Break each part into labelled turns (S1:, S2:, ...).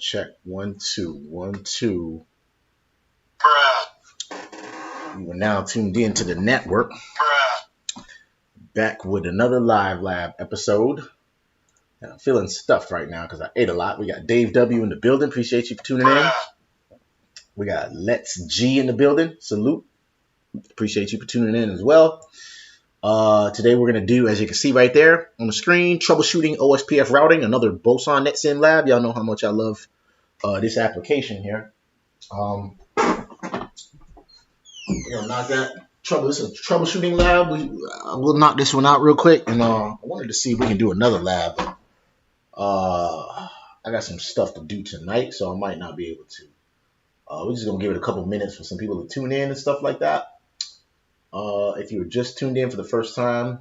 S1: check. 1 2 1 2. You are now tuned in to the network. Back with another LiveLab episode. I'm feeling stuffed right now because I ate a lot. We got Dave W in the building. Appreciate you for tuning in. We got Let's G in the building. Salute. Appreciate you for tuning in as well. Today we're going to do, as you can see right there on the screen, troubleshooting OSPF routing, another Boson NetSim lab. Y'all know how much I love this application here. We're going to knock that. This is a troubleshooting lab. We'll knock this one out real quick. And I wanted to see if we can do another lab. I got some stuff to do tonight, so I might not be able to. We're just going to give it a couple minutes for some people to tune in and stuff like that. If you were just tuned in for the first time,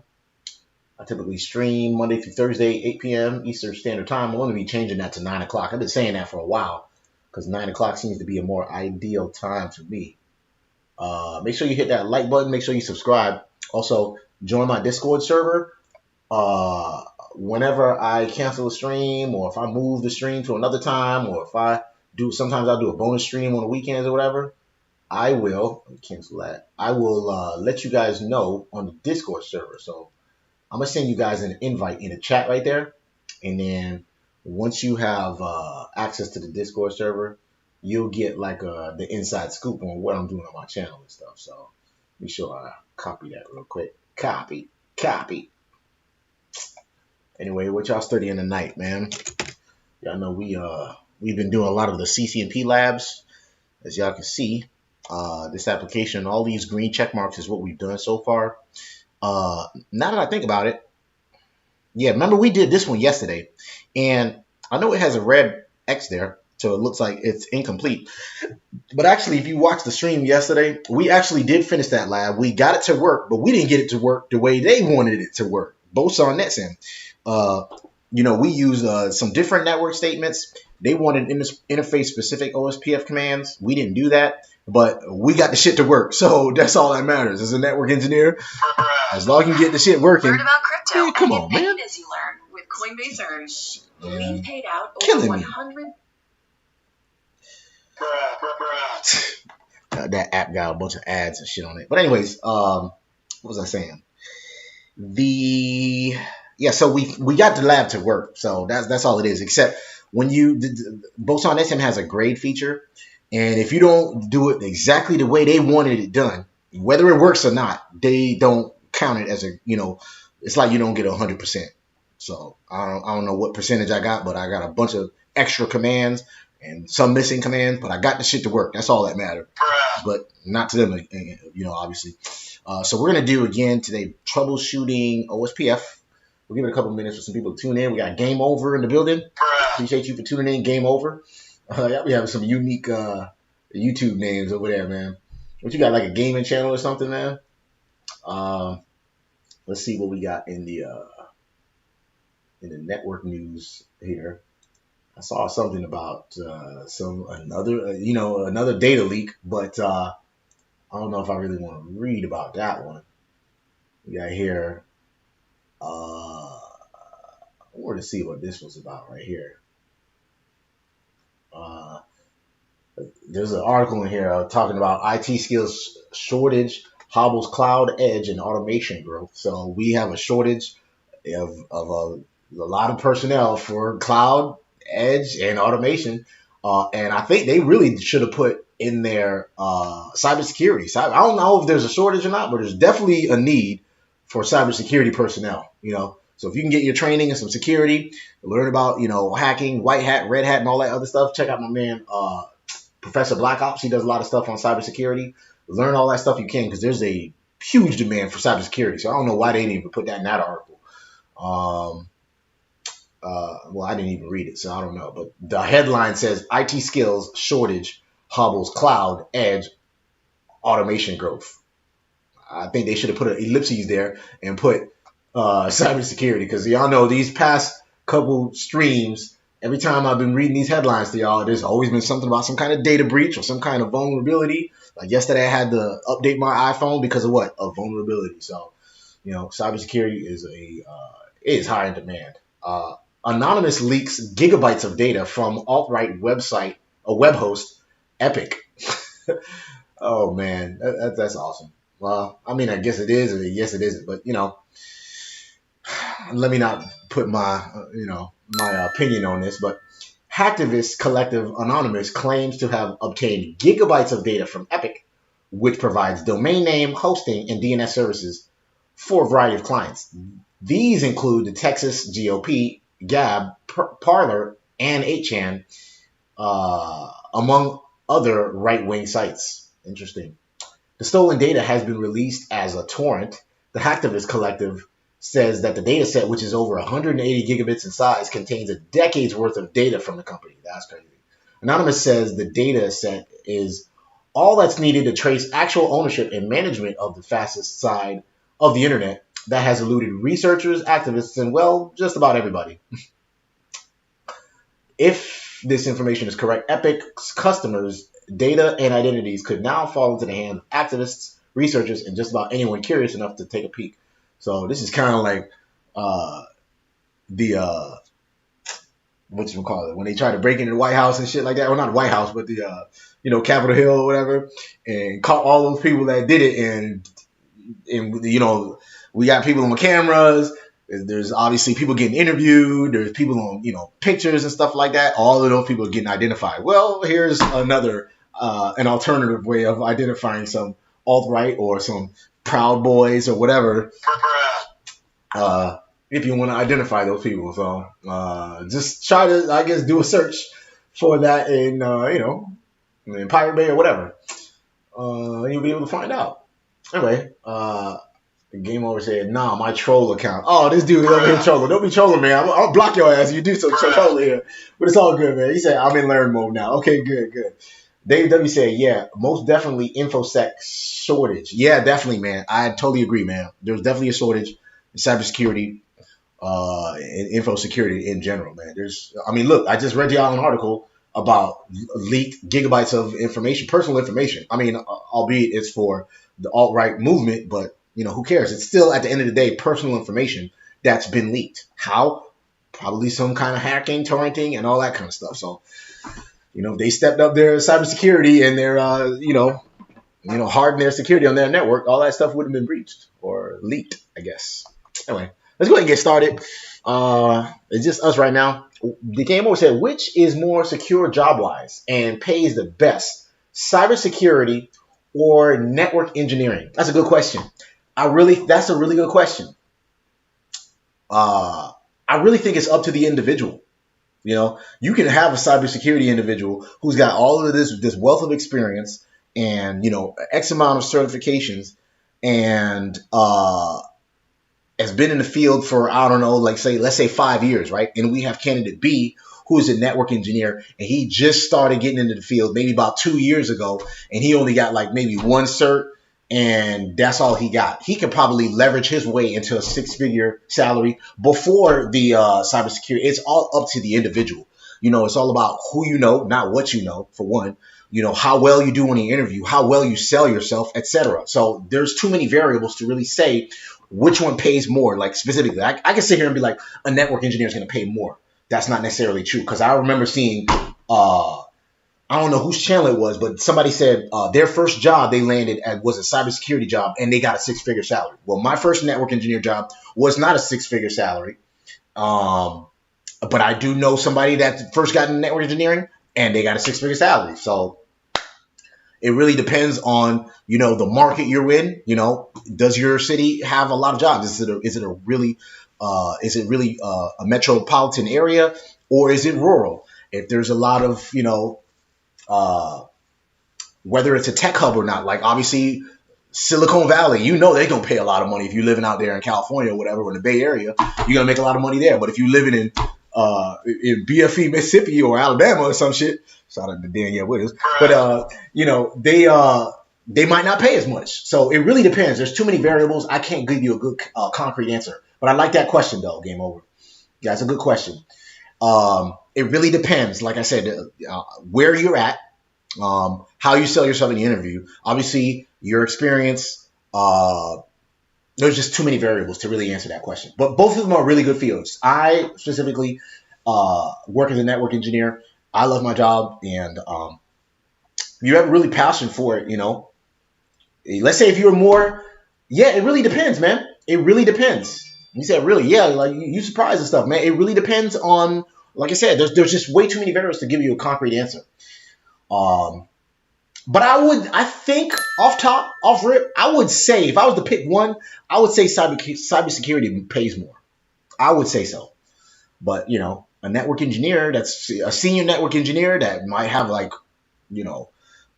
S1: I typically stream Monday through Thursday, 8 p.m. Eastern Standard Time. I'm going to be changing that to 9 o'clock. I've been saying that for a while because 9 o'clock seems to be a more ideal time for me. Make sure you hit that like button. Make sure you subscribe. Also, join my Discord server. Whenever I cancel a stream, or if I move the stream to another time, or if I do, sometimes I'll do a bonus stream on the weekends or whatever, I will cancel that. I will let you guys know on the Discord server. So I'm going to send you guys an invite in the chat right there. And then once you have access to the Discord server, you'll get like the inside scoop on what I'm doing on my channel and stuff. So be sure I copy that real quick. Copy. Anyway, what y'all studying tonight, man? Y'all know we've been doing a lot of the CCNP labs. As y'all can see, this application, all these green check marks is what we've done so far. Now that I think about it, yeah, remember we did this one yesterday, and I know it has a red X there, so it looks like it's incomplete. But actually, if you watched the stream yesterday, we actually did finish that lab. We got it to work, but we didn't get it to work the way they wanted it to work. Boson NetSim. We used some different network statements. They wanted interface-specific OSPF commands. We didn't do that, but we got the shit to work. So that's all that matters. As a network engineer, as long as you get the shit working.
S2: Learn about crypto.
S1: Yeah, come on, man.
S2: As you learn with Coinbase Earn. We've paid out
S1: Killing
S2: over
S1: me.
S2: 100.
S1: That app got a bunch of ads and shit on it. But anyways, what was I saying? So we got the lab to work. So that's all it is. Except when Boson NetSim has a grade feature, and if you don't do it exactly the way they wanted it done, whether it works or not, they don't count it as it's like you don't get 100%. So I don't know what percentage I got, but I got a bunch of extra commands and some missing commands, but I got the shit to work. That's all that mattered. But not to them, obviously. So we're going to do, again, today, troubleshooting OSPF. We'll give it a couple minutes for some people to tune in. We got Game Over in the building. Appreciate you for tuning in, Game Over. We have some unique YouTube names over there, man. What you got, like a gaming channel or something, man? Let's see what we got in the network news here. I saw something about another data leak, but I don't know if I really want to read about that one. We got here. I wanted to see what this was about right here. There's an article in here talking about IT skills shortage hobbles cloud edge and automation growth. So we have a shortage of a lot of personnel for cloud, edge, and automation. And I think they really should have put in their cybersecurity. I don't know if there's a shortage or not, but there's definitely a need for cybersecurity personnel. So if you can get your training in some security, learn about hacking, white hat, red hat, and all that other stuff. Check out my man Professor Black Ops. He does a lot of stuff on cybersecurity. Learn all that stuff you can, because there's a huge demand for cybersecurity. So I don't know why they didn't even put that in that article. Well, I didn't even read it, so I don't know. But the headline says IT skills shortage hobbles cloud, edge, automation growth. I think they should have put an ellipses there and put cybersecurity, because y'all know these past couple streams, every time I've been reading these headlines to y'all, there's always been something about some kind of data breach or some kind of vulnerability. Like yesterday, I had to update my iPhone because of what? A vulnerability. So, cybersecurity is high in demand. Anonymous leaks gigabytes of data from alt-right website, a web host, Epic. Oh man, that's awesome. Well, I mean, I guess it is, or yes, it isn't. But let me not put my my opinion on this. But hacktivist collective Anonymous claims to have obtained gigabytes of data from Epic, which provides domain name, hosting, and DNS services for a variety of clients. These include the Texas GOP, Gab, Parler, and 8chan, among other right-wing sites. Interesting. The stolen data has been released as a torrent. The Hacktivist Collective says that the data set, which is over 180 gigabits in size, contains a decade's worth of data from the company. That's crazy. Anonymous says the data set is all that's needed to trace actual ownership and management of the fastest side of the internet that has eluded researchers, activists, and, well, just about everybody. If this information is correct, Epic's customers' data and identities could now fall into the hands of activists, researchers, and just about anyone curious enough to take a peek. So this is kind of like when they try to break into the White House and shit like that. Well, not the White House, but the Capitol Hill or whatever, and caught all those people that did it. And we got people on cameras. There's obviously people getting interviewed. There's people on pictures and stuff like that. All of those people are getting identified. Well, here's another an alternative way of identifying some alt-right or some Proud Boys or whatever. If you want to identify those people. So just try to, I guess, do a search for that in in Pirate Bay or whatever. You'll be able to find out. Anyway, Game Over said, nah, my troll account. Oh, this dude is over here trolling. Don't be trolling, man. I'll block your ass if you do some trolling here. But it's all good, man. He said, I'm in learn mode now. Okay, good. Dave W said, yeah, most definitely InfoSec shortage. Yeah, definitely, man. I totally agree, man. There's definitely a shortage in cybersecurity and info security in general, man. Look, I just read y'all an article about leaked gigabytes of information, personal information. Albeit it's for the alt-right movement, but who cares? It's still, at the end of the day, personal information that's been leaked. How? Probably some kind of hacking, torrenting, and all that kind of stuff. So, they stepped up their cybersecurity and their, hardened their security on their network. All that stuff would have been breached or leaked, I guess. Anyway, let's go ahead and get started. It's just us right now. The Game Over said, which is more secure job-wise and pays the best, cybersecurity or network engineering? That's a good question. That's a really good question. I really think it's up to the individual. You can have a cybersecurity individual who's got all of this wealth of experience and, X amount of certifications and has been in the field for, I don't know, let's say 5 years, right? And we have candidate B, who is a network engineer, and he just started getting into the field maybe about 2 years ago, and he only got maybe one cert, and that's all he got. He could probably leverage his way into a 6-figure salary before the cybersecurity. It's all up to the individual. It's all about who you know, not what you know, for one. How well you do on the interview, how well you sell yourself, etc. So there's too many variables to really say which one pays more. Like specifically, I can sit here and be like, a network engineer is going to pay more. That's not necessarily true, because I remember seeing, I don't know whose channel it was, but somebody said their first job they landed at was a cybersecurity job, and they got a 6-figure salary. Well, my first network engineer job was not a 6-figure salary, but I do know somebody that first got into network engineering, and they got a 6-figure salary. So it really depends on the market you're in. Does your city have a lot of jobs? Is it really a metropolitan area, or is it rural? If there's a lot of whether it's a tech hub or not, like obviously Silicon Valley, they're gonna pay a lot of money if you're living out there in California or whatever, or in the Bay Area, you're gonna make a lot of money there. But if you're living in BFE, Mississippi, or Alabama or some shit, shout out to Danielle Williams, but they might not pay as much. So it really depends. There's too many variables. I can't give you a good concrete answer. But I like that question though. Game Over. Yeah, it's a good question. It really depends. Like I said, where you're at, how you sell yourself in the interview. Obviously, your experience, there's just too many variables to really answer that question. But both of them are really good fields. I specifically work as a network engineer. I love my job, and you have really passion for it, you know. Let's say if you're more, yeah, it really depends, man. It really depends. You said really, yeah, like you surprised and stuff, man. It really depends on, like I said, there's just way too many variables to give you a concrete answer. But I think off rip, I would say if I was to pick one, I would say cybersecurity pays more. I would say so. But you know, a network engineer, that's a senior network engineer that might have like, you know,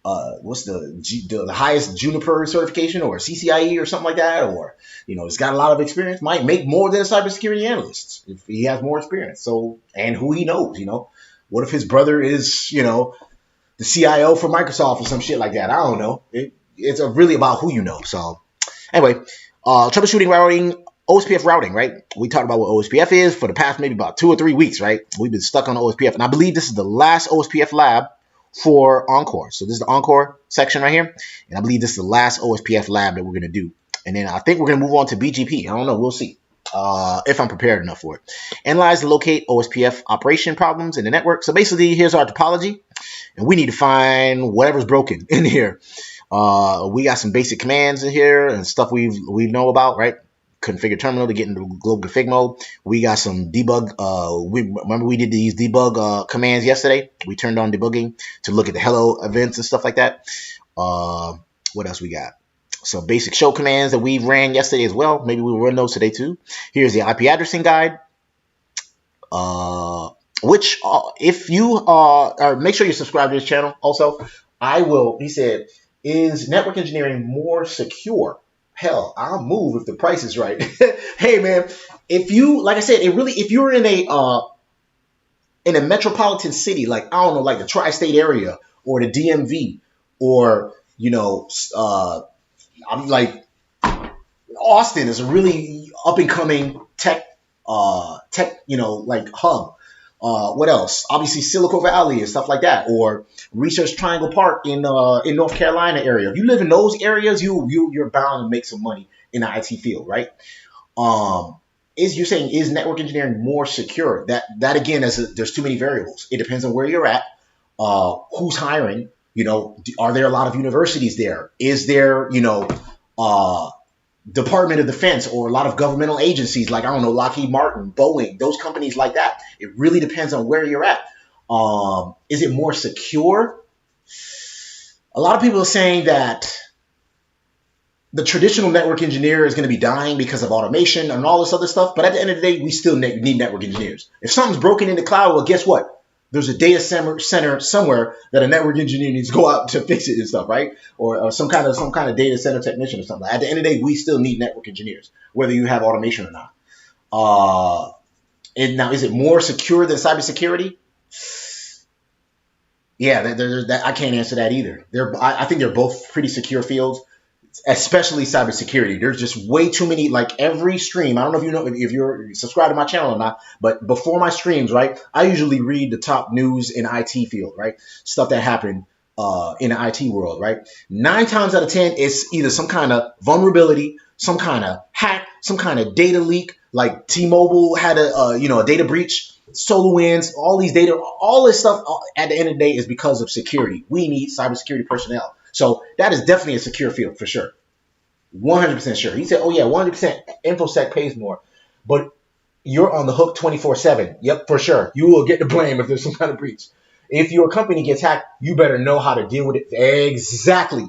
S1: what's the highest Juniper certification or CCIE or something like that, or you know, it's got a lot of experience, might make more than a cybersecurity analyst if he has more experience. So, and who he knows, you know, what if his brother is, you know, the CIO for Microsoft or some shit like that? I don't know. It's really about who you know. So anyway, troubleshooting routing, OSPF routing, right? We talked about what OSPF is for the past maybe about 2 or 3 weeks, right? We've been stuck on OSPF, and I believe this is the last OSPF lab for Encore. So this is the Encore section right here, and I believe this is the last OSPF lab that we're going to do. And then I think we're going to move on to BGP. I don't know. We'll see if I'm prepared enough for it. Analyze and locate OSPF operation problems in the network. So basically, here's our topology, and we need to find whatever's broken in here. We got some basic commands in here and stuff we know about, right? Configure terminal to get into global config mode. We got some debug. Remember we did these debug commands yesterday. We turned on debugging to look at the hello events and stuff like that. What else we got? So basic show commands that we ran yesterday as well. Maybe we'll run those today too. Here's the IP addressing guide. Which if you make sure you subscribe to this channel. Also, he said, is network engineering more secure? Hell, I'll move if the price is right. Hey man, if you, like I said, if you're in a metropolitan city, like I don't know, like the tri-state area or the DMV, or you know, I'm like Austin is a really up and coming tech, you know, like hub. What else? Obviously Silicon Valley and stuff like that, or Research Triangle Park in North Carolina area. If you live in those areas, you're bound to make some money in the IT field, right? You're saying is network engineering more secure? That again, there's too many variables. It depends on where you're at, who's hiring. You know, are there a lot of universities there? Is there, you know, Department of Defense or a lot of governmental agencies like, I don't know, Lockheed Martin, Boeing, those companies like that? It really depends on where you're at. Is it more secure? A lot of people are saying that the traditional network engineer is going to be dying because of automation and all this other stuff. But at the end of the day, we still need network engineers. If something's broken in the cloud, well, guess what? There's a data center somewhere that a network engineer needs to go out to fix it and stuff, right? Or some kind of data center technician or something. At the end of the day, we still need network engineers, whether you have automation or not. And now, is it more secure than cybersecurity? Yeah, I can't answer that either. I think they're both pretty secure fields, especially cybersecurity. There's just way too many, like every stream. I don't know if you know, if you're subscribed to my channel or not, but before my streams, right, I usually read the top news in IT field, right? Stuff that happened in the IT world, right? 9 times out of 10, it's either some kind of vulnerability, some kind of hack, some kind of data leak, like T-Mobile had a data breach, SolarWinds, all this stuff at the end of the day is because of security. We need cybersecurity personnel. So that is definitely a secure field for sure. 100% sure. He said, oh yeah, 100% InfoSec pays more, but you're on the hook 24/7. Yep, for sure. You will get the blame if there's some kind of breach. If your company gets hacked, you better know how to deal with it. Exactly.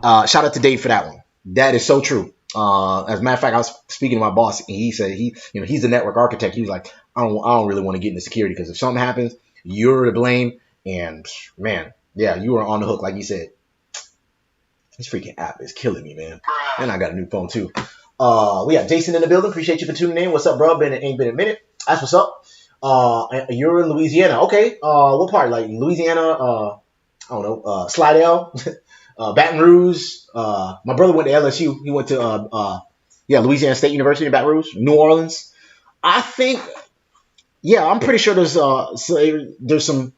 S1: Shout out to Dave for that one. That is so true. As a matter of fact, I was speaking to my boss, and he said he's the network architect. He was like, I don't really want to get into security because if something happens, you're to blame. And man, yeah, you are on the hook, like you said. This freaking app is killing me, man. And I got a new phone too. We got Jason in the building. Appreciate you for tuning in. What's up, bro? Ain't been a minute. That's what's up. You're in Louisiana. Okay. What part? Like Louisiana? I don't know. Slidell, Baton Rouge. My brother went to LSU. He went to Louisiana State University in Baton Rouge, New Orleans. I think, yeah, I'm pretty sure there's some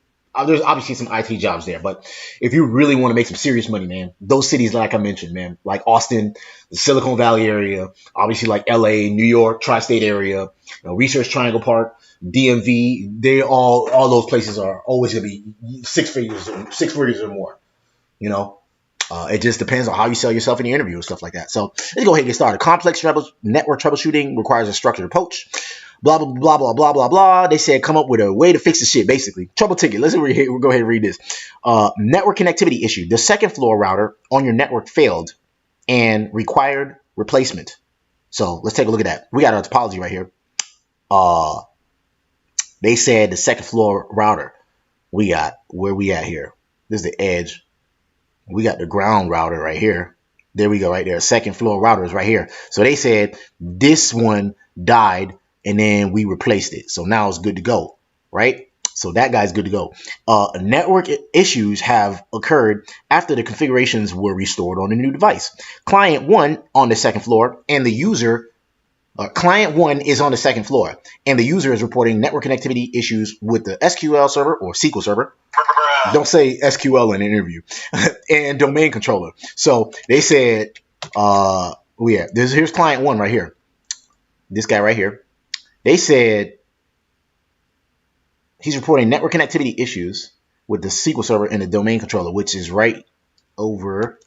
S1: there's obviously some IT jobs there, but if you really want to make some serious money, man, those cities like I mentioned, man, like Austin, the Silicon Valley area, obviously like LA, New York, tri-state area, Research Triangle Park, DMV, they all those places are always gonna be six figures or more. You know, it just depends on how you sell yourself in the interview and stuff like that. So let's go ahead and get started. Complex network troubleshooting requires a structured approach. Blah, blah, blah, blah, blah, blah, blah. They said come up with a way to fix the shit, basically. Trouble ticket. We'll go ahead and read this. Network connectivity issue. The second floor router on your network failed and required replacement. So let's take a look at that. We got our topology right here. They said the second floor router. We got where we at here. This is the edge. We got the ground router right here. There we go right there. Second floor router is right here. So they said this one died and then we replaced it. So now it's good to go, right? So that guy's good to go. Network issues have occurred after the configurations were restored on the new device. Client 1 on the second floor and the user, client 1 is on the second floor and the user is reporting network connectivity issues with the SQL server or SQL server. Don't say SQL in an interview. And domain controller. So they said, here's client 1 right here. This guy right here. They said he's reporting network connectivity issues with the SQL server and the domain controller, which is right over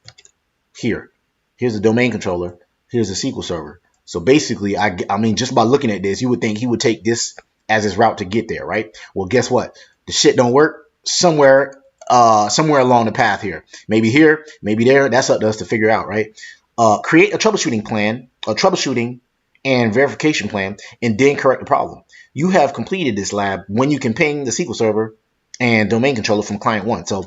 S1: here. Here's the domain controller. Here's the SQL server. So basically, I mean, just by looking at this, you would think he would take this as his route to get there, right? Well, guess what? The shit don't work somewhere along the path here. Maybe here, maybe there. That's up to us to figure out, right? Create a troubleshooting plan, and verification plan, and then correct the problem. You have completed this lab when you can ping the SQL server and domain controller from client 1. So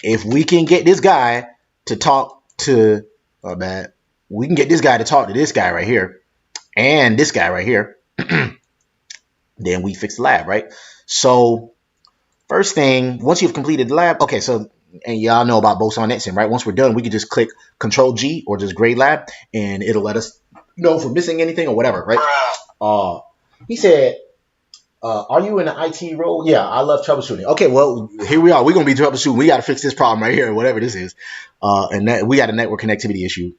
S1: if we can get this guy to talk to, we can get this guy to talk to this guy right here and this guy right here, then we fix the lab, right? So first thing, once you've completed the lab, okay, so, and y'all know about Boson NetSim, right? Once we're done, we can just click Control G or just grade lab, and it'll let us know if we're missing anything or whatever, right? He said, are you in the IT role? Yeah, I love troubleshooting. Okay, well, here we are. We're going to be troubleshooting. We got to fix this problem right here, whatever this is. And we got a network connectivity issue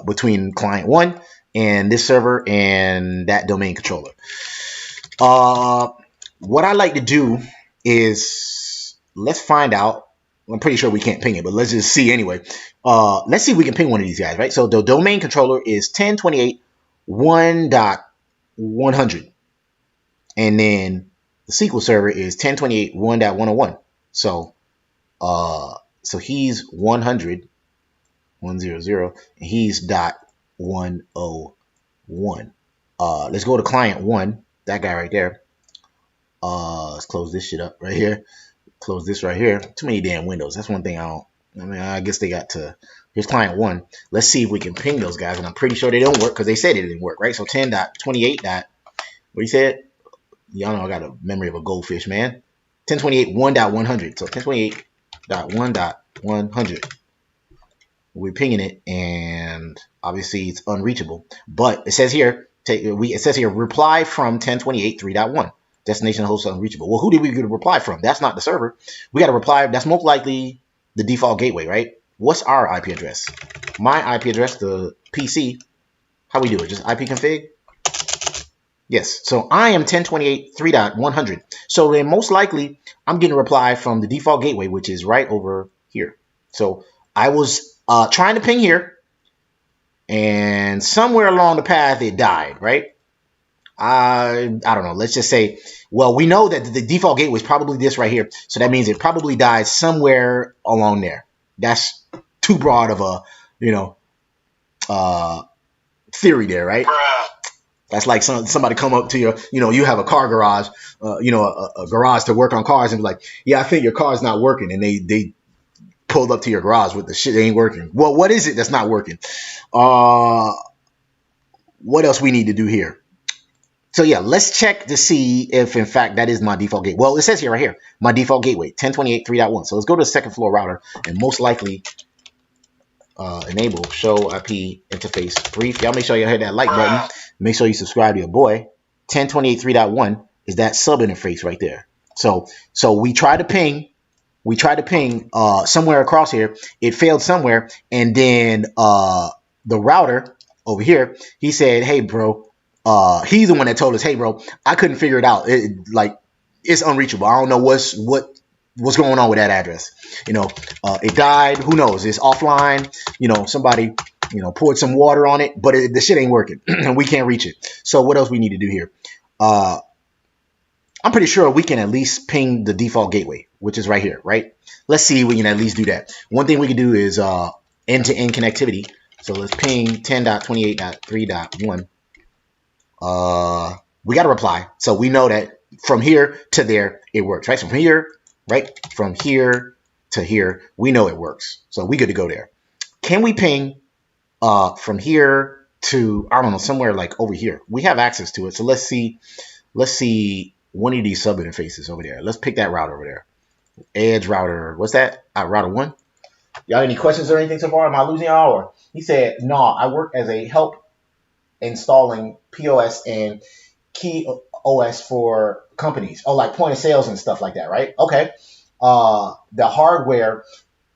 S1: between client 1 and this server and that domain controller. What I like to do is let's find out. I'm pretty sure we can't ping it, but let's just see anyway. Let's see if we can ping one of these guys, right? So the domain controller is 10.28.1.100. And then the SQL server is 10.28.1.101. So he's 100, 100, and he's .101. Let's go to client 1, that guy right there. Let's close this shit up right here. Close this right here. Too many damn windows. That's one thing I guess they got to. Here's client 1. Let's see if we can ping those guys. And I'm pretty sure they don't work because they said it didn't work, right? So 10.28. What he said? Y'all know I got a memory of a goldfish, man. 10.28.1.100. So 10.28.1.100. We're pinging it, and obviously it's unreachable. But it says here, reply from 10.28.3.1. Destination host unreachable. Well, who did we get a reply from? That's not the server. We got a reply. That's most likely the default gateway, right? What's our IP address? My IP address, the PC. How we do it? Just IP config? Yes. So I am 10.28.3.100. So then most likely I'm getting a reply from the default gateway, which is right over here. So I was trying to ping here, and somewhere along the path it died, right? I don't know. Let's just say, well, we know that the default gateway is probably this right here. So that means it probably died somewhere along there. That's too broad of a, theory there, right? That's like somebody come up to you, you have a car garage, a garage to work on cars, and be like, yeah, I think your car's not working. And they pulled up to your garage with the shit that ain't working. Well, what is it that's not working? What else we need to do here? So yeah, let's check to see if in fact that is my default gateway. Well, it says here right here, my default gateway, 10.28.3.1. So let's go to the second floor router and most likely enable show IP interface brief. Y'all make sure you hit that like button. Make sure you subscribe to your boy. 10.28.3.1 is that sub interface right there. So we tried to ping. We tried to ping somewhere across here. It failed somewhere, and then the router over here, he said, "Hey, bro." He's the one that told us, "Hey, bro, I couldn't figure it out. It's unreachable. I don't know what's going on with that address. It died. Who knows? It's offline. Somebody poured some water on it, but the shit ain't working, and we can't reach it. So what else we need to do here? I'm pretty sure we can at least ping the default gateway, which is right here, right? Let's see if we can at least do that. One thing we can do is end-to-end connectivity. So let's ping 10.28.3.1. We got to reply. So we know that from here to there, it works, right? So from here, right? From here to here, we know it works. So we good to go there. Can we ping from here to, I don't know, somewhere like over here? We have access to it. So let's see one of these sub interfaces over there. Let's pick that router over there. Edge router. What's that? Router 1. Y'all any questions or anything so far? Am I losing y'all? Or he said, no, I work as a help installing POS and key OS for companies. Oh, like point of sales and stuff like that, right? Okay. The hardware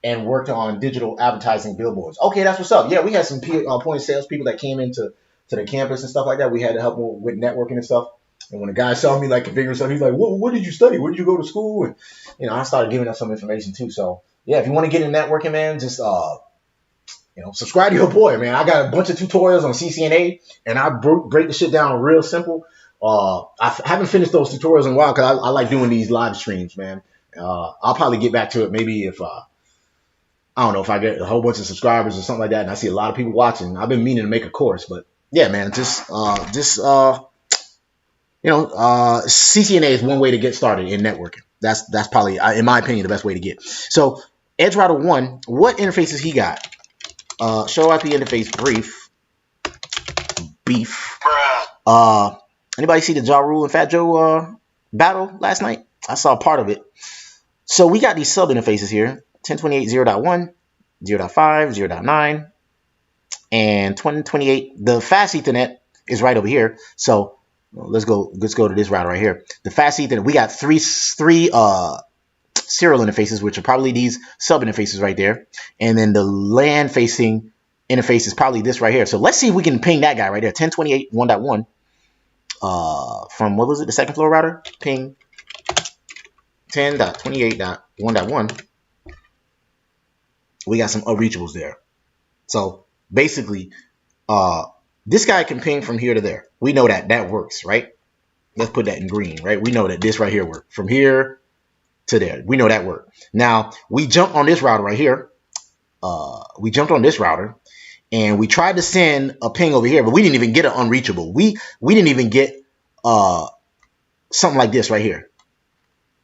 S1: and worked on digital advertising billboards. Okay, that's what's up. Yeah, we had some point of sales people that came into the campus and stuff like that. We had to help them with networking and stuff. And when the guy saw me like configuring stuff, he's like, what did you study? Where did you go to school? And, I started giving them some information too. So, yeah, if you want to get in networking, man, just, subscribe to your boy, man. I got a bunch of tutorials on CCNA, and I break the shit down real simple. I haven't finished those tutorials in a while because I like doing these live streams, man. I'll probably get back to it maybe if, I don't know, if I get a whole bunch of subscribers or something like that, and I see a lot of people watching. I've been meaning to make a course, but yeah, man, CCNA is one way to get started in networking. That's probably, in my opinion, the best way to get. So Edge Router 1, what interfaces he got? Show IP interface beef. Anybody see the Ja Rule and Fat Joe battle last night? I saw part of it. So we got these sub interfaces here: 10.28.0.1, 0.5, 0.9, and 2028. The fast Ethernet is right over here. So let's go to this router right here. The fast Ethernet. We got three serial interfaces, which are probably these sub interfaces right there, and then the LAN facing interface is probably this right here. So let's see if we can ping that guy right there. 10.28.1.1 from, what was it, the second floor router? Ping 10.28.1.1. We got some unreachables there. So basically, this guy can ping from here to there. We know that works, right? Let's put that in green, right? We know that this right here works from here to there. We know that worked. Now we jumped on this router right here. We jumped on this router and we tried to send a ping over here, but we didn't even get an unreachable. We didn't even get something like this right here.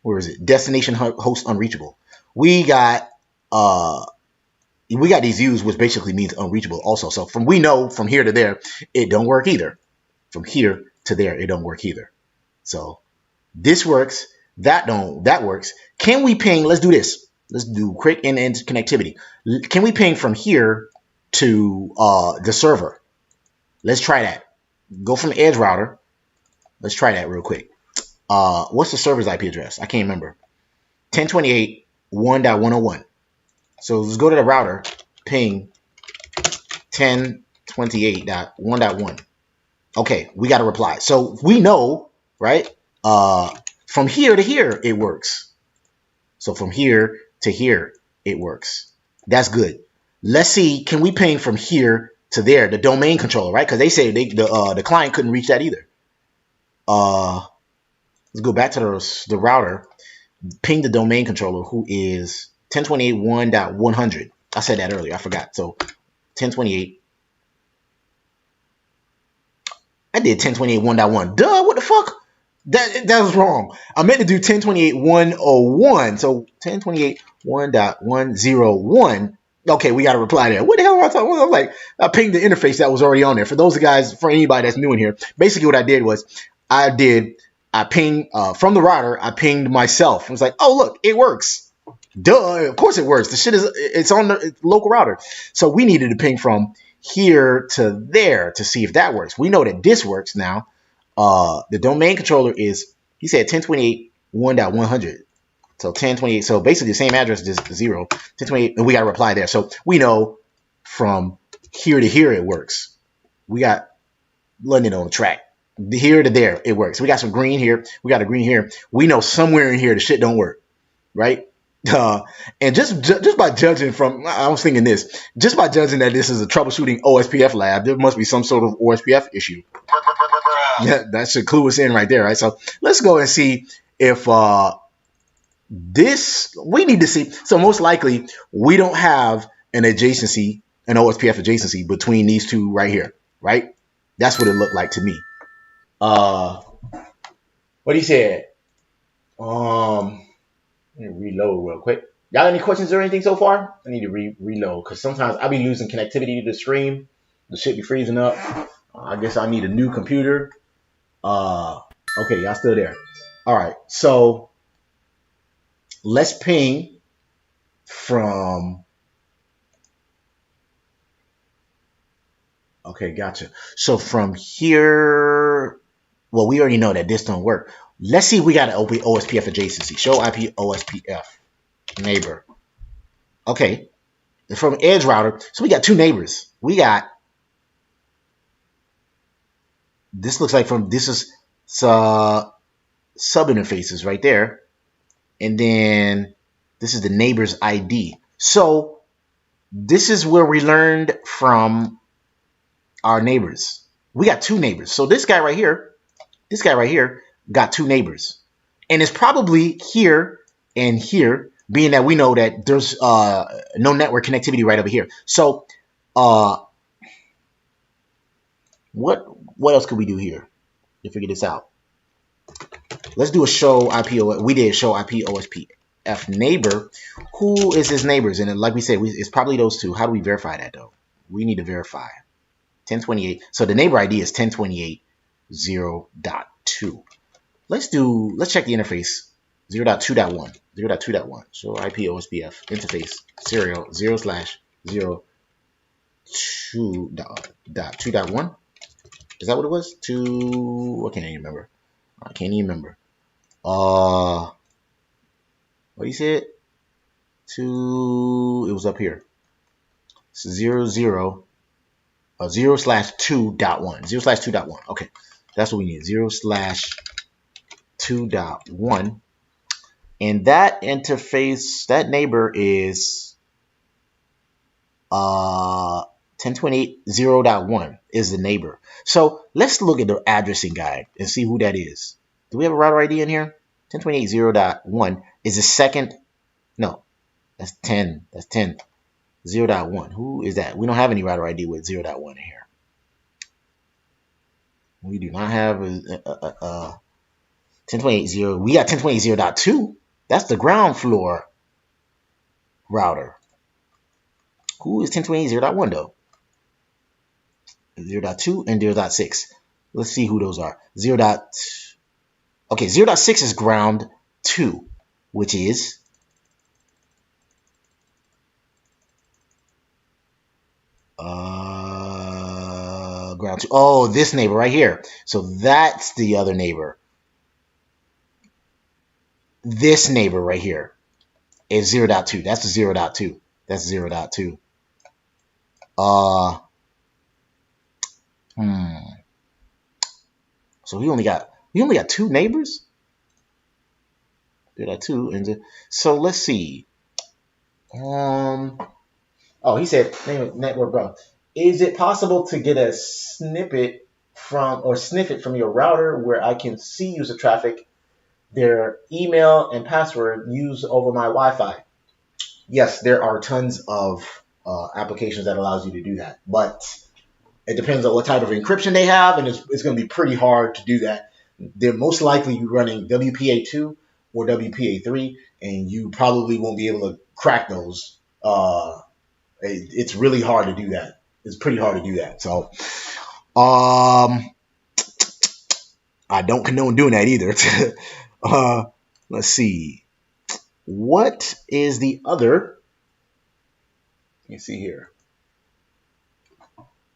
S1: Where is it? Destination host unreachable. We got these views, which basically means unreachable also. So we know from here to there, it don't work either. From here to there, it don't work either. So this works. That works. Can we ping? Let's do this. Let's do quick end-to-end connectivity. Can we ping from here to the server? Let's try that. Go from the edge router. Let's try that real quick. What's the server's IP address? I can't remember. 10.28.1.101. So let's go to the router. Ping 10.28.1.1. Okay, we got a reply. So we know, right? From here to here, it works. So from here to here, it works. That's good. Let's see, can we ping from here to there, the domain controller, right? Because they say the client couldn't reach that either. Let's go back to the router. Ping the domain controller, who is 10.28.1.100. I said that earlier. I forgot. So 10.28. I did 10.28.1.1. Duh, what the fuck? That was wrong. I meant to do 10.28.1.01. So 10.28.1.1.01. Okay, we got a reply there. What the hell am I talking about? I'm like, I pinged the interface that was already on there. For those guys, for anybody that's new in here, basically what I did was I pinged from the router. I pinged myself. I was like, oh, look, it works. Duh, of course it works. The shit it's on the local router. So we needed to ping from here to there to see if that works. We know that this works now. The domain controller is, he said 10.28.1.1 1.100. So 1028. So basically the same address, just 0. 1028, and we got to reply there. So we know from here to here it works. We got London on the track. Here to there it works. We got some green here. We got a green here. We know somewhere in here the shit don't work, right? And just by judging from, I was thinking this, just by judging that this is a troubleshooting OSPF lab, there must be some sort of OSPF issue. Yeah, that should clue us in right there, right? So let's go and see if this, we need to see. So most likely we don't have an adjacency, an OSPF adjacency between these two right here, right? That's what it looked like to me. What he said. Let me reload real quick. Y'all any questions or anything so far? I need to reload because sometimes I be losing connectivity to the stream. The shit be freezing up. I guess I need a new computer. Okay, y'all still there. All right, so let's ping from. Okay, gotcha. So from here, well, we already know that this don't work. Let's see if we got an OSPF adjacency. Show IP OSPF neighbor. Okay, from edge router. So we got two neighbors. We got, this looks like from, this is sub interfaces right there. And then this is the neighbor's ID. So this is where we learned from our neighbors. We got two neighbors. So this guy right here got two neighbors. And it's probably here and here, being that we know that there's no network connectivity right over here. So what else could we do here to figure this out? Let's do a show IP. We did show IP OSPF neighbor. Who is his neighbors? And like we said, it's probably those two. How do we verify that though? We need to verify 1028. So the neighbor ID is 1028.0.2. Let's check the interface 0.2.1. 0.2.1. Show IP OSPF interface serial 0/0/2.1. Is that what it was? 2. I can't even remember. I can't even remember. What you said? 2. It was up here. 0/2.1. 0/2.1. Okay, that's what we need. 0/2.1. And that interface, that neighbor is 1028.0.1 is the neighbor. So let's look at the addressing guide and see who that is. Do we have a router ID in here? 1028.0.1 is the second. No, that's 10. That's 10. 0.1. Who is that? We don't have any router ID with 0.1 in here. We do not have a 1028.0. We got 1028.0.2. That's the ground floor router. Who is 1028.0.1 though? 0.2 and 0.6. Let's see who those are. Okay, 0.6 is ground 2, which is ground 2. Oh, this neighbor right here. So that's the other neighbor. This neighbor right here is 0.2. That's the 0.2. That's 0.2. So we only got two neighbors. 0.2 and so let's see. Oh, he said NetworkBruh. Is it possible to get a snippet from your router where I can see user traffic, their email and password used over my Wi-Fi? Yes, there are tons of applications that allows you to do that, but it depends on what type of encryption they have, and it's going to be pretty hard to do that. They're most likely running WPA2 or WPA3, and you probably won't be able to crack those. It's really hard to do that. It's pretty hard to do that. So, I don't condone doing that either. Let's see. What is the other? Let me see here.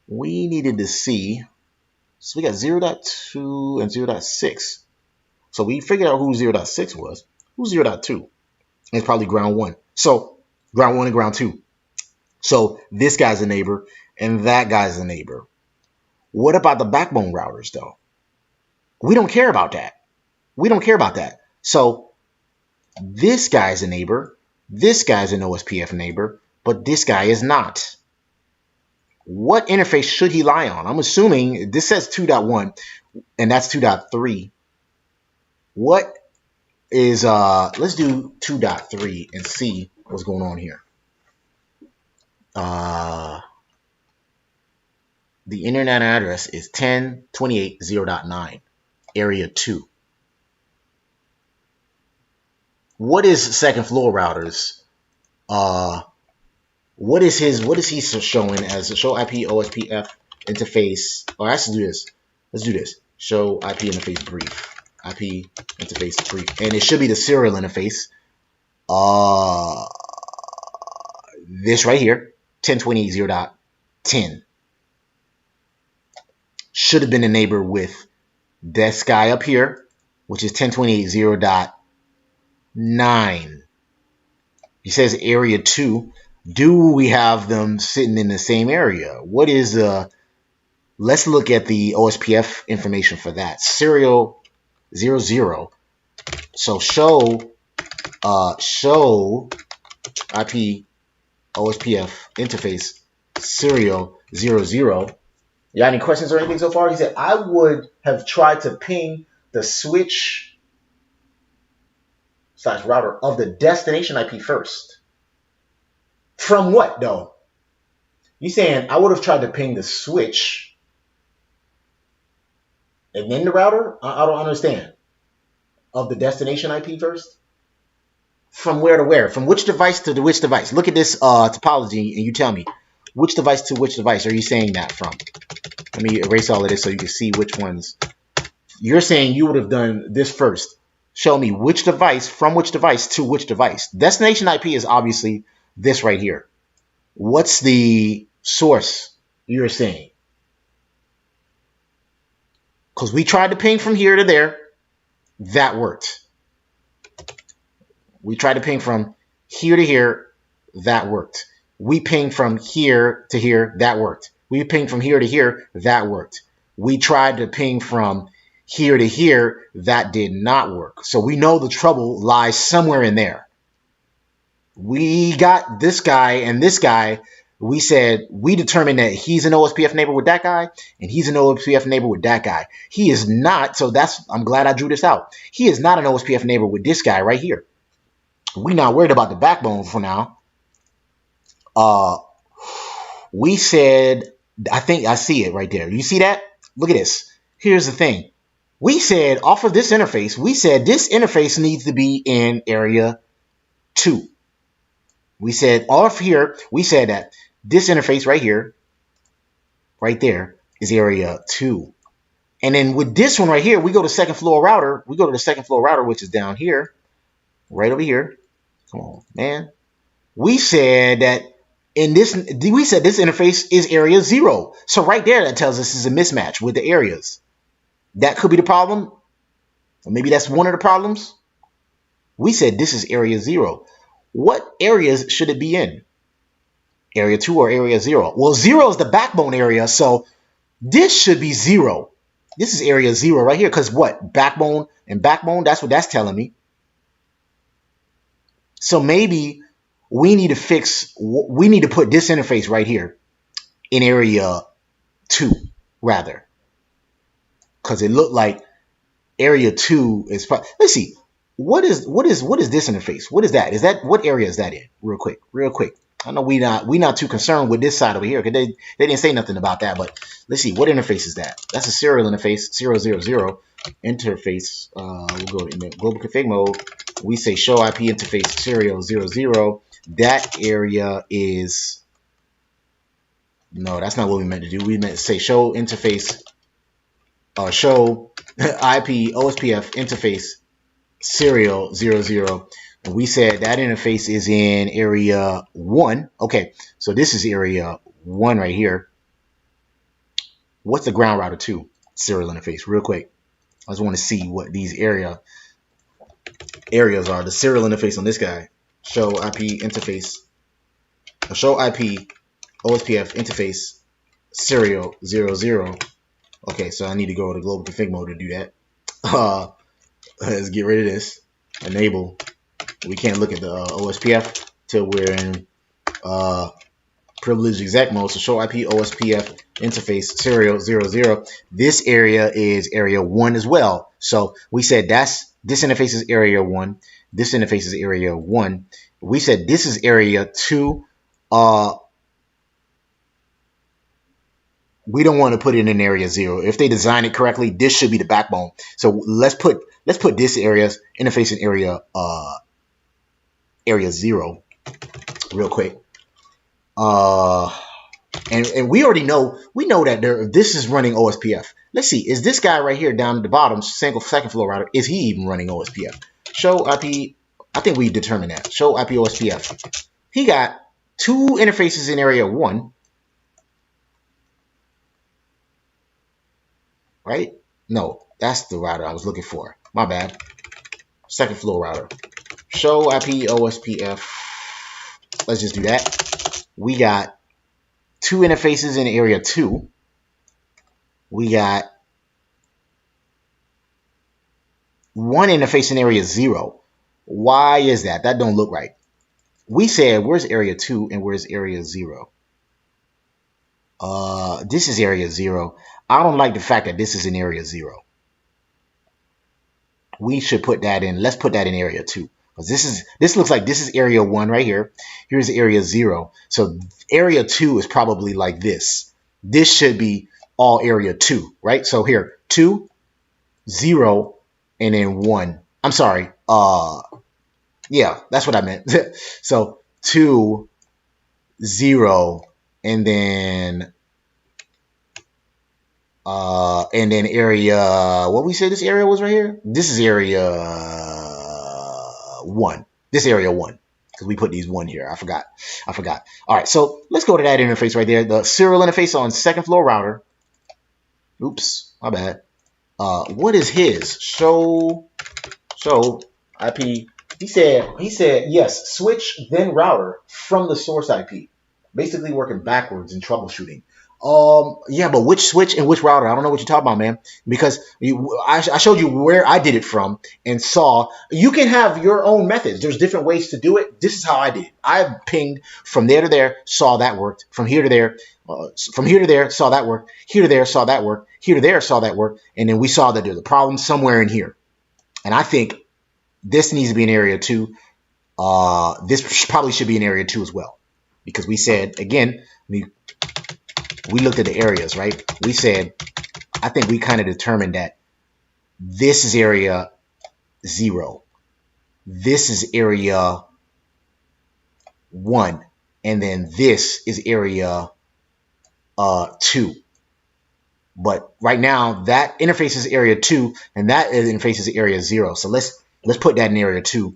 S1: We needed to see. So we got 0.2 and 0.6. So we figured out who 0.6 was. Who's 0.2? It's probably ground 1. So ground 1 and ground 2. So this guy's a neighbor and that guy's a neighbor. What about the backbone routers though? We don't care about that. We don't care about that. So this guy's a neighbor. This guy's an OSPF neighbor, but this guy is not. What interface should he lie on? I'm assuming this says 2.1 and that's 2.3. What is, let's do 2.3 and see what's going on here. The internet address is 10.28.0.9, area 2. What is second floor routers? What is he showing as a show IP OSPF interface? Oh, let's do this. Let's do this. Show IP interface brief. IP interface brief. And it should be the serial interface. This right here, 10.28.0.10. Should have been a neighbor with this guy up here, which is 10.28.0.9. He says area 2. Do we have them sitting in the same area? What is let's look at the OSPF information for that. Serial 00. So show IP OSPF interface serial 00. You got any questions or anything so far? He said, I would have tried to ping the switch / router of the destination IP first. From what, though? You saying I would have tried to ping the switch and then the router? I don't understand. Of the destination IP first? From where to where? From which device to which device? Look at this topology and you tell me. Which device to which device are you saying that from? Let me erase all of this so you can see which ones. You're saying you would have done this first. Show me which device, from which device to which device. Destination IP is obviously this right here. What's the source you're saying? Because we tried to ping from here to there. That worked. We tried to ping from here to here. That worked. We pinged from here to here. That worked. We pinged from here to here. That worked. We tried to ping from here to here. That did not work. So we know the trouble lies somewhere in there. We got this guy and this guy. We determined that he's an OSPF neighbor with that guy and he's an OSPF neighbor with that guy. He is not. So I'm glad I drew this out. He is not an OSPF neighbor with this guy right here. We're not worried about the backbone for now. We said, I think I see it right there. You see that? Look at this. Here's the thing. We said off of this interface, we said this interface needs to be in area 2. We said off here, we said that this interface right here, right there is area 2. And then with this one right here, we go to second floor router. We go to the second floor router, which is down here, right over here. Come on, man. We said that this interface is area 0. So right there, that tells us it's a mismatch with the areas. That could be the problem. Or maybe that's one of the problems. We said this is area 0. What areas should it be in? Area 2 or area 0? Well, 0 is the backbone area, so this should be 0. This is area 0 right here, because what? Backbone and backbone, that's what that's telling me. So maybe we need to put this interface right here in area 2, rather. Because it looked like area 2 is, let's see. What is this interface? What is that? What area is that in? Real quick. I know we not too concerned with this side over here because they didn't say nothing about that. But let's see, what interface is that? That's a serial interface, 000 interface. We'll go in the global config mode. We say show IP interface serial 00. That area is, no, that's not what we meant to do. We meant to say show interface, show IP OSPF interface serial 00. And we said that interface is in area 1. Okay, so this is area 1 right here. What's the ground router 2 serial interface? Real quick. I just want to see what these areas are. The serial interface on this guy. Show IP interface. Show IP OSPF interface serial 00. Okay, so I need to go to global config mode to do that. Let's get rid of this. Enable. We can't look at the OSPF till we're in privileged exec mode. So show IP OSPF interface serial 00. This area is area 1 as well. So we said this interface is area 1. This interface is area 1. We said this is area 2. We don't want to put it in area 0. If they design it correctly, this should be the backbone. So let's put this area's interface in area 0 real quick. And we already know, that this is running OSPF. Let's see, is this guy right here down at the bottom, second floor router, is he even running OSPF? Show IP, I think we determined that. Show IP OSPF. He got 2 interfaces in area 1. Right? No, that's the router I was looking for. My bad. Second floor router. Show IP OSPF. Let's just do that. We got 2 interfaces in area 2. We got 1 interface in area 0. Why is that? That don't look right. We said, where's area 2 and where's area 0? This is area 0. I don't like the fact that this is in area 0. We should put that in. Let's put that in area 2. Because this looks like this is area 1 right here. Here's area 0. So area 2 is probably like this. This should be all area 2, right? So here, 2, 0, and then 1. I'm sorry. Yeah, that's what I meant. So 2, 0, and then area, what we say this area was right here? This is area 1. This area 1. Because we put these 1 here. I forgot. All right, so let's go to that interface right there. The serial interface on second floor router. Oops, my bad. What is his? Show IP. He said yes, switch then router from the source IP. Basically working backwards in troubleshooting. Yeah, but which switch and which router? I don't know what you're talking about, man. Because I showed you where I did it from and saw you can have your own methods. There's different ways to do it. This is how I did it. I pinged from there to there, saw that worked. From here to there, saw that work. Here to there, saw that work. Here to there, saw that work. And then we saw that there's a problem somewhere in here. And I think this needs to be in area 2. This probably should be in area 2 as well. Because we said, again, we looked at the areas, right? We said, I think we kind of determined that this is area 0. This is area 1. And then this is area 2. But right now, that interface is area 2, and that interface is area 0. So let's put that in area 2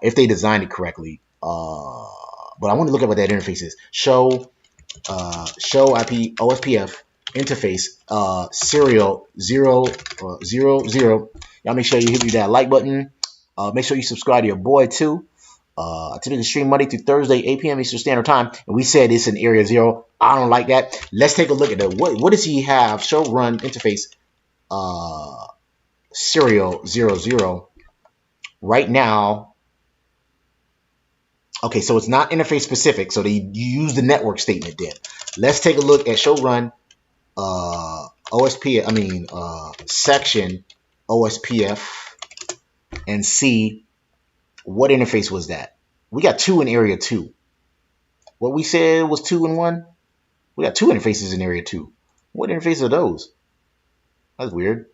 S1: if they designed it correctly. But I want to look at what that interface is. Show IP OSPF interface serial 000. Y'all make sure you hit that like button. Make sure you subscribe to your boy too. Typically stream Monday through Thursday, 8 p.m. Eastern Standard Time. And we said it's in area 0. I don't like that. Let's take a look at that. What does he have? Show run interface serial 00. Right now. Okay, so it's not interface specific, so you use the network statement then. Let's take a look at show run section OSPF and see what interface was that. We got 2 in area 2. What we said was 2 and 1. We got 2 interfaces in area 2. What interfaces are those? That's weird.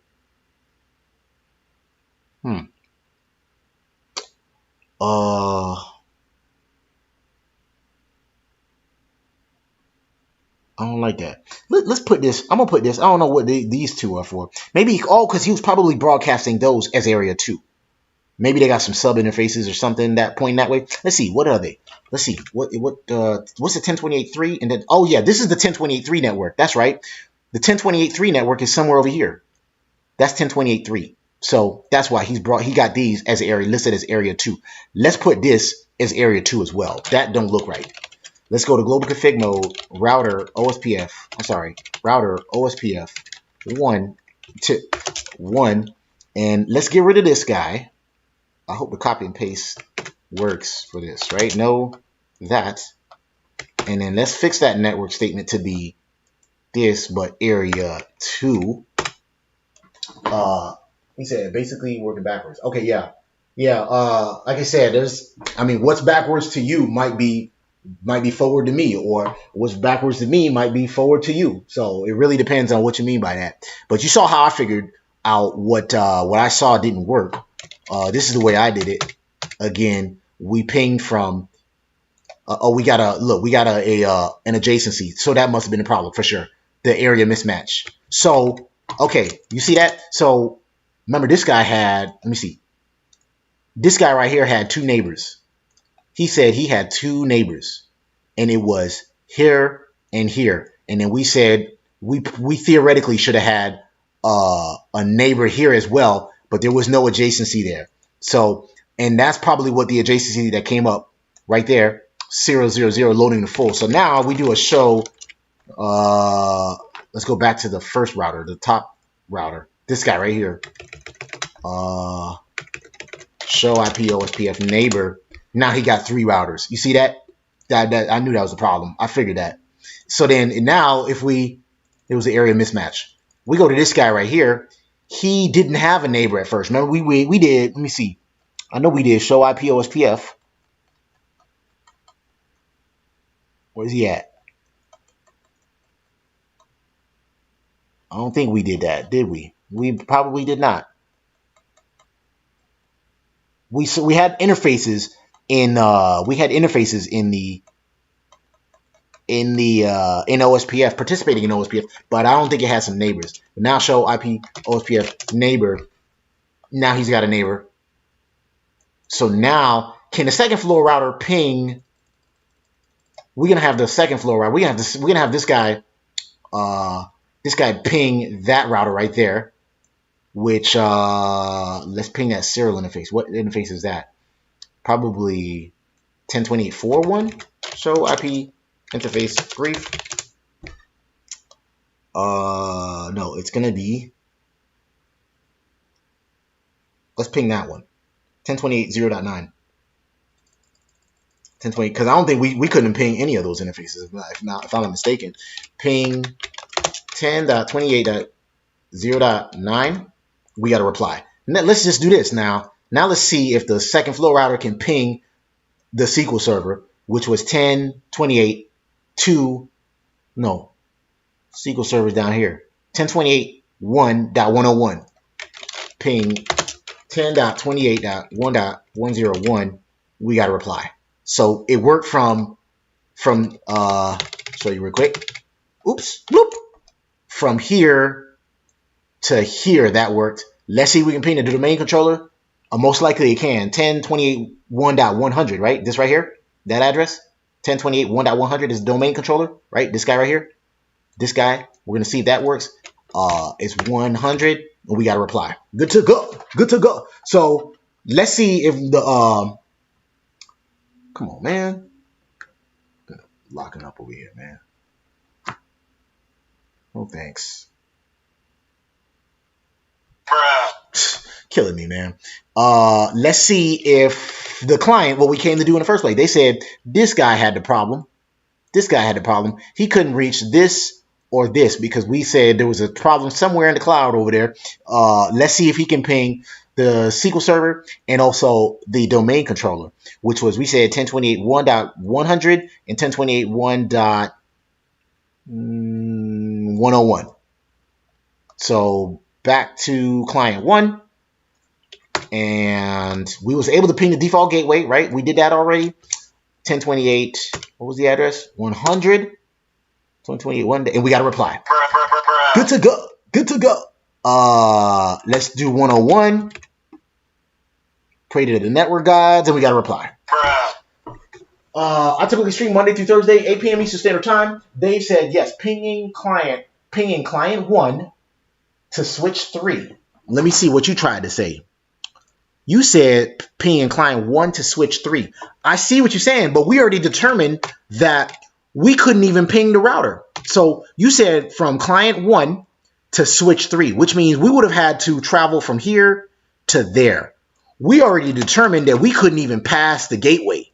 S1: I don't like that. Let's put this. I'm gonna put this. I don't know what these 2 are for. Maybe because he was probably broadcasting those as area 2. Maybe they got some sub interfaces or something that point that way. Let's see. What are they? Let's see. What's the 1028.3? And then this is the 1028.3 network. That's right. The 1028.3 network is somewhere over here. That's 1028.3. So that's why he got these as area listed as area 2. Let's put this as area 2 as well. That don't look right. Let's go to global config mode, router OSPF. I'm sorry, router OSPF 1 to 1, and let's get rid of this guy. I hope the copy and paste works for this, right? No, that, and then let's fix that network statement to be this, but area 2. He said basically working backwards. Okay, yeah. Like I said, what's backwards to you might be forward to me, or what's backwards to me might be forward to you. So it really depends on what you mean by that. But you saw how I figured out what I saw didn't work. This is the way I did it. Again, we pinged from. We got an adjacency, so that must have been the problem for sure. The area mismatch. So okay, you see that? So remember, this guy had. Let me see. This guy right here had 2 neighbors. He said he had 2 neighbors, and it was here and here. And then we said we theoretically should have had a neighbor here as well, but there was no adjacency there. So, and that's probably what the adjacency that came up right there, 000 loading to full. So now we do a show. Let's go back to the first router, the top router. This guy right here. Show IP OSPF neighbor. Now he got 3 routers. You see that? That I knew that was a problem. I figured that. So then now if it was an area mismatch. We go to this guy right here. He didn't have a neighbor at first. Remember we did. Let me see. I know we did show IP OSPF. Where's he at? I don't think we did that, did we? We probably did not. We had interfaces in OSPF, participating in OSPF, but I don't think it had some neighbors. But now show IP OSPF neighbor. Now he's got a neighbor. So now can the second floor router ping? We're gonna have the second floor router. We're gonna have this guy ping that router right there. Which let's ping that serial interface. What interface is that? Probably 1028.4.1. Show IP interface brief. No, it's gonna be. Let's ping that one. 1028.0.9. 1020, because I don't think we couldn't ping any of those interfaces if I'm not mistaken. Ping 10.28.0.9. We got a reply. Now, let's just do this now. Now let's see if the second flow router can ping the SQL server, which was 10.28.2. No, SQL server's down here. 10.28.1.101. Ping 10.28.1.101. We got a reply. So it worked from show you real quick. Oops, bloop. From here to here, that worked. Let's see if we can ping the domain controller. Most likely it can. 10.28.1.100, right? This right here, that address. 10.28.1.100 is the domain controller, right? This guy right here. This guy. We're gonna see if that works. It's 100, and we got a reply. Good to go. Good to go. So let's see if the come on, man. Locking up over here, man. Oh, thanks. Killing me, man. Let's see if the client, what we came to do in the first place. They said this guy had the problem. This guy had the problem. He couldn't reach this or this because we said there was a problem somewhere in the cloud over there. Let's see if he can ping the SQL server and also the domain controller, which was, we said 10.28.1.100 and 10.28.1.101. So back to client 1, and we was able to ping the default gateway, right? We did that already. 10.28, what was the address? 100, 10.28.1, and we got a reply. Good to go. Good to go. Let's do 101. Created the network guides, and we got a reply. I typically stream Monday through Thursday, 8 p.m. Eastern Standard Time. Dave said yes, pinging client 1 to switch 3. let me see what you tried to say. You said pinging client 1 to switch 3. I see what you're saying, but we already determined that we couldn't even ping the router. So you said from client 1 to switch 3, which means we would have had to travel from here to there. We already determined that we couldn't even pass the gateway,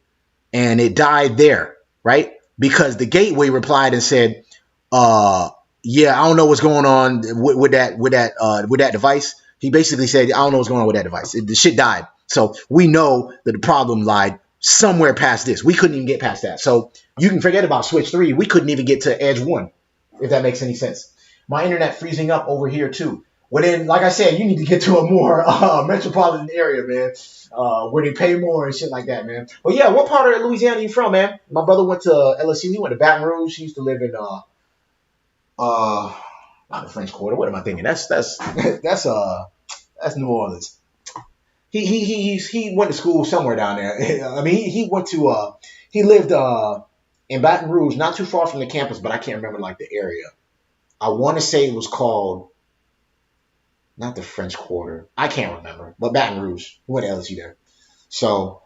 S1: and it died there, right? Because the gateway replied and said, yeah, I don't know what's going on with that device. He basically said, I don't know what's going on with that device. The shit died. So we know that the problem lied somewhere past this. We couldn't even get past that. So you can forget about switch 3. We couldn't even get to edge 1, if that makes any sense. My internet freezing up over here too. Well, then, like I said, you need to get to a more metropolitan area, man, where they pay more and shit like that, man. Well, yeah, what part of Louisiana are you from, man? My brother went to LSU. He went to Baton Rouge. He used to live in not the French Quarter. What am I thinking? That's New Orleans. He went to school somewhere down there. I mean, he went to he lived in Baton Rouge, not too far from the campus, but I can't remember like the area. I want to say it was called not the French Quarter. I can't remember, but Baton Rouge. He went to LSU there. So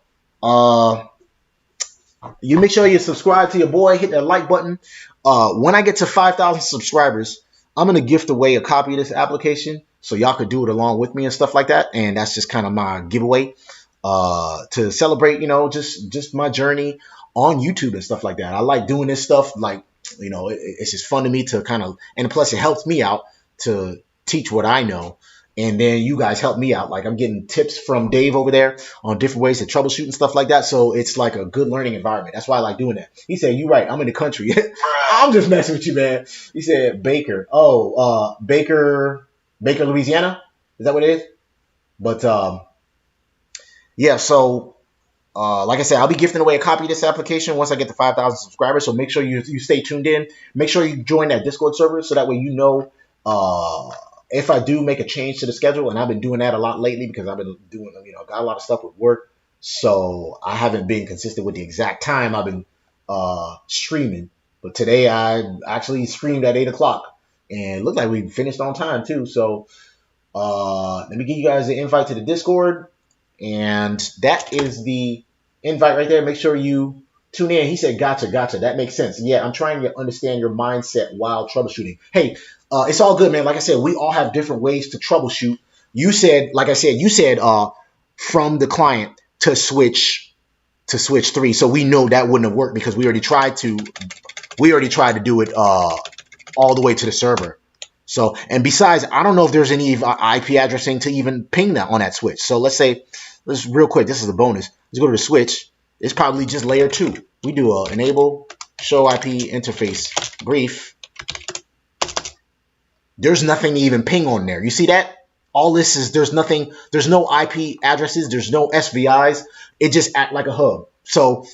S1: you make sure you subscribe to your boy. Hit that like button. When I get to 5,000 subscribers, I'm going to gift away a copy of this application so y'all could do it along with me and stuff like that. And that's just kind of my giveaway to celebrate, just my journey on YouTube and stuff like that. I like doing this stuff. Like, it's just fun to me to kind of, and plus it helps me out to teach what I know. And then you guys help me out. Like I'm getting tips from Dave over there on different ways to troubleshoot and stuff like that. So it's like a good learning environment. That's why I like doing that. He said, "You're right. I'm in the country." I'm just messing with you, man. He said Baker. Oh, Baker, Louisiana. Is that what it is? But yeah. So like I said, I'll be gifting away a copy of this application once I get to 5,000 subscribers. So make sure you stay tuned in. Make sure you join that Discord server so that way you know. If I do make a change to the schedule, and I've been doing that a lot lately because I've been doing, got a lot of stuff with work. So I haven't been consistent with the exact time I've been streaming. But today I actually streamed at 8 o'clock and it looked like we finished on time too. So let me give you guys the invite to the Discord. And that is the invite right there. Make sure you tune in. He said, gotcha. That makes sense. Yeah, I'm trying to understand your mindset while troubleshooting. Hey, it's all good, man. Like I said, we all have different ways to troubleshoot. You said, like I said, from the client to switch 3. So we know that wouldn't have worked because we already tried to do it all the way to the server. So, and besides, I don't know if there's any IP addressing to even ping that on that switch. So let's real quick, this is the bonus. Let's go to the switch. It's probably just layer 2. We do enable show IP interface brief. There's nothing to even ping on there. You see that? All this is, there's no IP addresses. There's no SVIs. It just acts like a hub. So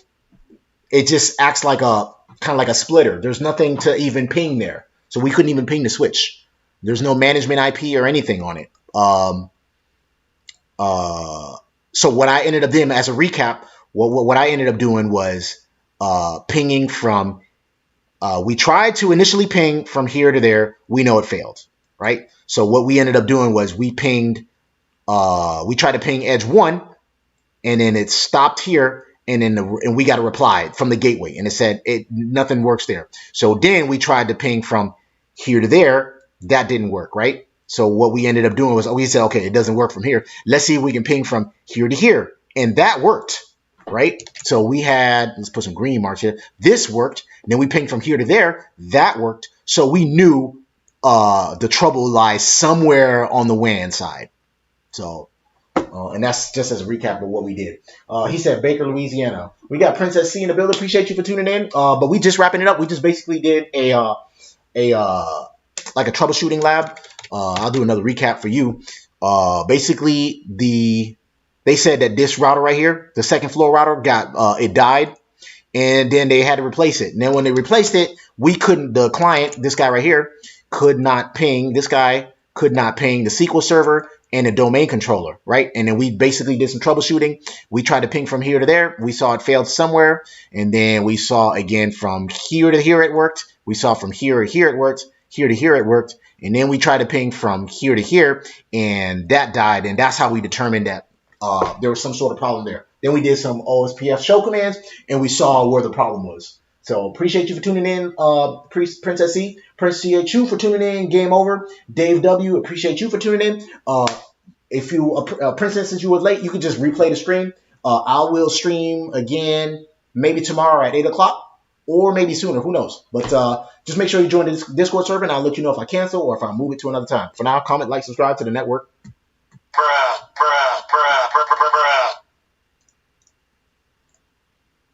S1: it just acts like kind of like a splitter. There's nothing to even ping there. So we couldn't even ping the switch. There's no management IP or anything on it. So what I ended up doing as a recap, what I ended up doing was pinging from, we tried to initially ping from here to there. We know it failed, right? So what we ended up doing was we tried to ping edge 1 and then it stopped here and then we got a reply from the gateway and it said nothing works there. So then we tried to ping from here to there. That didn't work, right? So what we ended up doing was we said, okay, it doesn't work from here. Let's see if we can ping from here to here. And that worked, right? So we had, let's put some green marks here. This worked. Then we pinged from here to there. That worked. So we knew the trouble lies somewhere on the WAN side. So, and that's just as a recap of what we did. He said Baker, Louisiana. We got Princess C in the building. Appreciate you for tuning in. But we just wrapping it up. We just basically did like a troubleshooting lab. I'll do another recap for you. Basically, they said that this router right here, the second floor router, it died, and then they had to replace it. And then when they replaced it, the client, this guy right here, could not ping. This guy could not ping the SQL server and the domain controller, right? And then we basically did some troubleshooting. We tried to ping from here to there. We saw it failed somewhere, and then we saw again from here to here it worked. We saw from here to here it worked. here to here it worked, and then we tried to ping from here to here, and that died, and that's how we determined that there was some sort of problem there. Then we did some OSPF show commands, and we saw where the problem was. So appreciate you for tuning in, Princess C. Appreciate you for tuning in. Game over. Dave W. Appreciate you for tuning in. If you, Princess, since you were late, you could just replay the stream. I will stream again maybe tomorrow at 8 o'clock or maybe sooner. Who knows? But just make sure you join the Discord server, and I'll let you know if I cancel or if I move it to another time. For now, comment, like, subscribe to the network. Bruh.